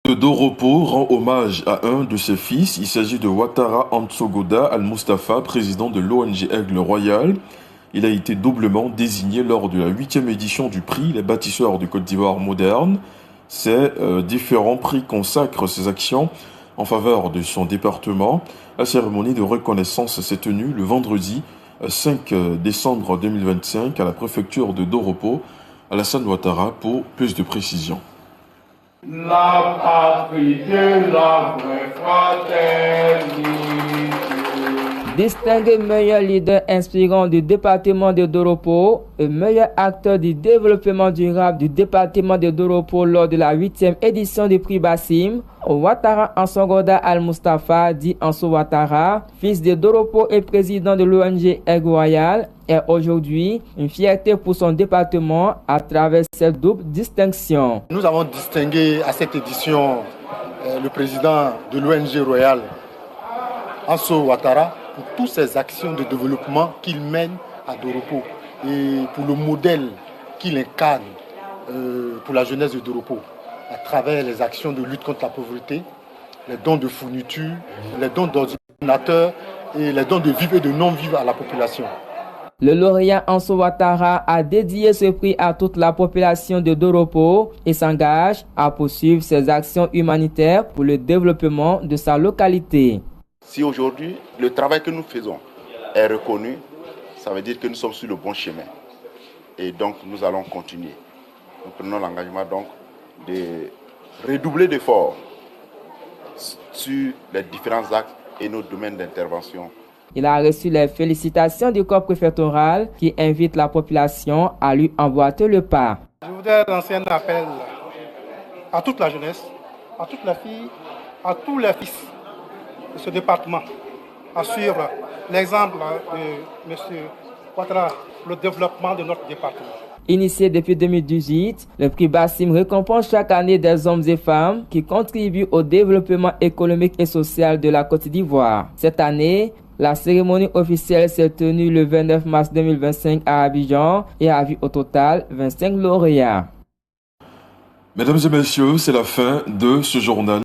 Le Doropo rend hommage à un de ses fils. Il s'agit de Ouattara Ansongoda Al-Mustafa, président de l'ONG Aigle Royal. Il a été doublement désigné lors de la 8e édition du prix Les bâtisseurs de Côte d'Ivoire moderne. Ces différents prix consacrent ses actions en faveur de son département. La cérémonie de reconnaissance s'est tenue le vendredi 5 décembre 2025 à la préfecture de Doropo. Alassane Ouattara pour plus de précisions. La patrie de la vraie fraternité. Distingué meilleur leader inspirant du département de Doropo et meilleur acteur du développement durable du département de Doropo lors de la 8e édition du prix Bassim, Ouattara Ansongoda Al-Mustafa, dit Anso Ouattara, fils de Doropo et président de l'ONG Aigle Royal, est aujourd'hui une fierté pour son département à travers cette double distinction. Nous avons distingué à cette édition le président de l'ONG Royal, Anso Ouattara, pour toutes ses actions de développement qu'il mène à Doropo et pour le modèle qu'il incarne pour la jeunesse de Doropo à travers les actions de lutte contre la pauvreté, les dons de fournitures, les dons d'ordinateurs et les dons de vivres et de non-vivres à la population. Le lauréat Anso Ouattara a dédié ce prix à toute la population de Doropo et s'engage à poursuivre ses actions humanitaires pour le développement de sa localité. Si aujourd'hui le travail que nous faisons est reconnu, ça veut dire que nous sommes sur le bon chemin. Et donc nous allons continuer. Nous prenons l'engagement donc de redoubler d'efforts sur les différents actes et nos domaines d'intervention. Il a reçu les félicitations du corps préfectoral qui invite la population à lui emboîter le pas. Je voudrais lancer un appel à toute la jeunesse, à toutes les filles, à tous les fils de ce département, à suivre l'exemple de M. Ouattara, le développement de notre département. Initié depuis 2018, le prix Bassim récompense chaque année des hommes et femmes qui contribuent au développement économique et social de la Côte d'Ivoire. Cette année, la cérémonie officielle s'est tenue le 29 mars 2025 à Abidjan et a vu au total 25 lauréats. Mesdames et messieurs, c'est la fin de ce journal.